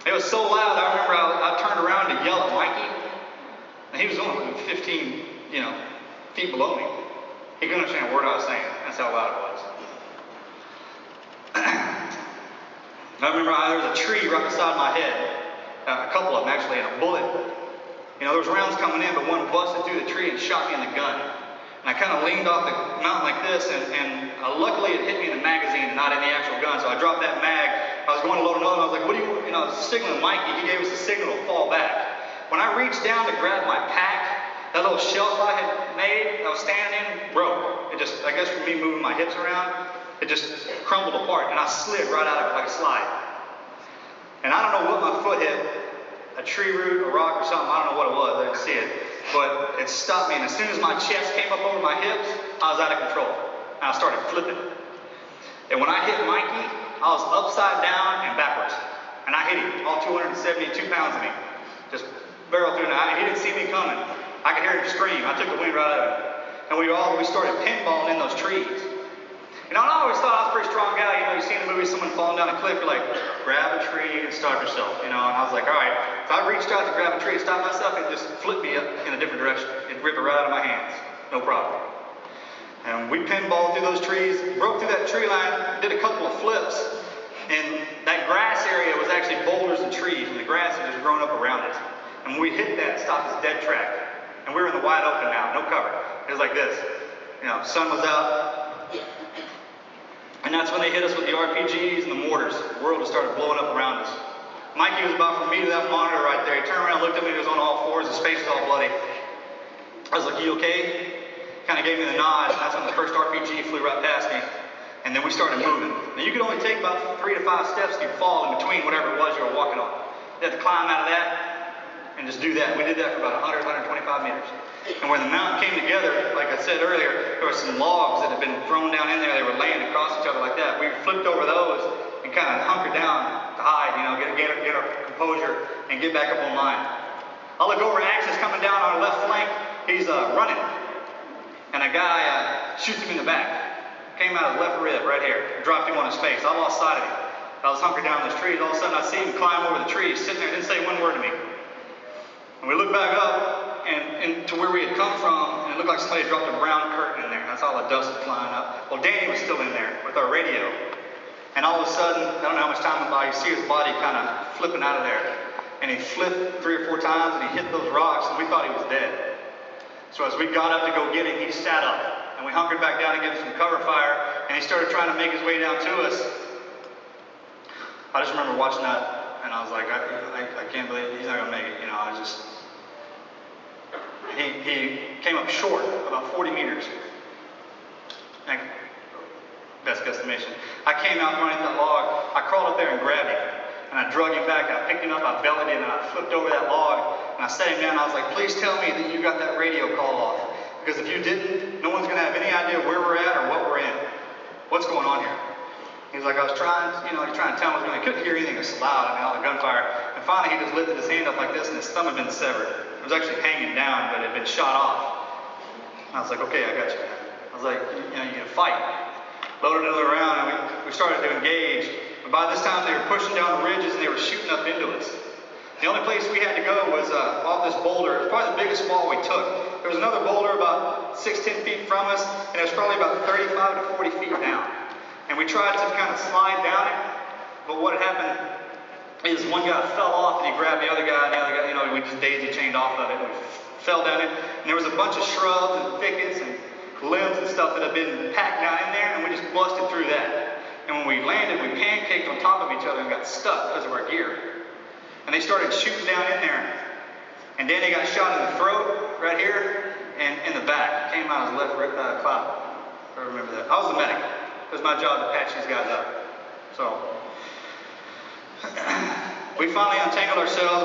It was so loud, I remember I turned around to yell at Mikey, and he was only 15, feet below me. He couldn't understand a word I was saying. That's how loud it was. I remember there was a tree right beside my head, a couple of them actually, and a bullet. There was rounds coming in, but one busted through the tree and shot me in the gun. And I kind of leaned off the mountain like this, and luckily it hit me in the magazine and not in the actual gun, so I dropped that mag. I was going to load another one. I was like, what do you, I was signaling Mikey. He gave us the signal to fall back. When I reached down to grab my pack, that little shelf I had made, I was standing in, broke. It just, I guess from me moving my hips around, it just crumbled apart, and I slid right out of it like a slide. And I don't know what my foot hit, a tree root, a rock or something, I don't know what it was, I didn't see it. But it stopped me, and as soon as my chest came up over my hips, I was out of control. And I started flipping. And when I hit Mikey, I was upside down and backwards. And I hit him, all 272 pounds of me. Just barreled through, and he didn't see me coming. I could hear him scream. I took the wind right out of it. And we started pinballing in those trees. I always thought I was a pretty strong guy. You see in the movie someone falling down a cliff, you're like, grab a tree and stop yourself. And I was like, all right. So I reached out to grab a tree to stop myself, and it just flipped me up in a different direction. It ripped it right out of my hands. No problem. And we pinballed through those trees, broke through that tree line, did a couple of flips, and that grass area was actually boulders and trees, and the grass had just grown up around it. And when we hit that, it stopped us dead track. And we were in the wide open now, no cover. It was like this. Sun was out. And that's when they hit us with the RPGs and the mortars. The world just started blowing up around us. Mikey was about from me to that monitor right there. He turned around, looked at me, he was on all fours, his face was all bloody. I was like, you okay? Kind of gave me the nod, and that's when the first RPG flew right past me. And then we started moving. Now you could only take about 3 to 5 steps, you'd fall in between whatever it was you were walking on. You had to climb out of that and just do that. We did that for about 100, 125 meters. And when the mountain came together, like I said earlier, there were some logs that had been thrown down in there. They were laying across each other like that. We flipped over those and kind of hunkered down to hide, get our composure and get back up on line. I look over, Axe is coming down on our left flank. He's running. And a guy shoots him in the back. Came out of his left rib right here. Dropped him on his face. I lost sight of him. I was hunkered down in those trees. All of a sudden I see him climb over the trees, sitting there, didn't say one word to me. And we look back up and to where we had come from, and it looked like somebody dropped a brown curtain in there. That's all the dust was flying up. Well, Danny was still in there with our radio. And all of a sudden, I don't know how much time went by, you see his body kind of flipping out of there. And he flipped 3 or 4 times, and he hit those rocks, and we thought he was dead. So as we got up to go get him, he sat up. And we hunkered back down to give him some cover fire, and he started trying to make his way down to us. I just remember watching that, and I was like, I can't believe he's not going to make it. He came up short, about 40 meters. Best guesstimation. I came out from underneath that log. I crawled up there and grabbed him. And I drug him back. I picked him up. I bellied him. And I flipped over that log. And I set him down. And I was like, please tell me that you got that radio call off. Because if you didn't, no one's going to have any idea where we're at or what we're in. What's going on here? He was like, I was trying, he's trying to tell me. I couldn't hear anything. It was so loud. All the gunfire. And finally, he just lifted his hand up like this, and his thumb had been severed. It was actually hanging down, but it had been shot off. And I was like, okay, I got you. I was like, you're going to fight. Loaded another round, and we started to engage. But by this time, they were pushing down the ridges, and they were shooting up into us. The only place we had to go was off this boulder. It was probably the biggest fall we took. There was another boulder about 6-10 feet from us, and it was probably about 35 to 40 feet down. And we tried to kind of slide down it, but what happened is one guy fell off, and he grabbed the other guy, and the other guy, we just daisy chained off of it, and we fell down it. And there was a bunch of shrubs and thickets and limbs and stuff that had been packed down in there, and we just busted through that. And when we landed, we pancaked on top of each other and got stuck because of our gear. And they started shooting down in there. And Danny got shot in the throat, right here, and in the back. Came out of his left clout. I remember that. I was the medic. It was my job to patch these guys up. So, we finally untangled ourselves.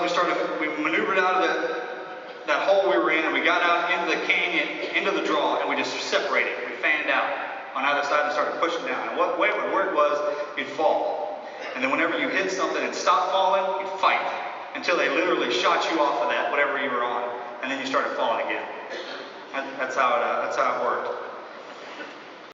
We maneuvered out of that hole we were in, and we got out into the canyon, into the draw, and we just separated. We fanned out on either side and started pushing down. And what way it would work was, you'd fall. And then whenever you hit something and stopped falling, you'd fight until they literally shot you off of that, whatever you were on, and then you started falling again. That's how it worked.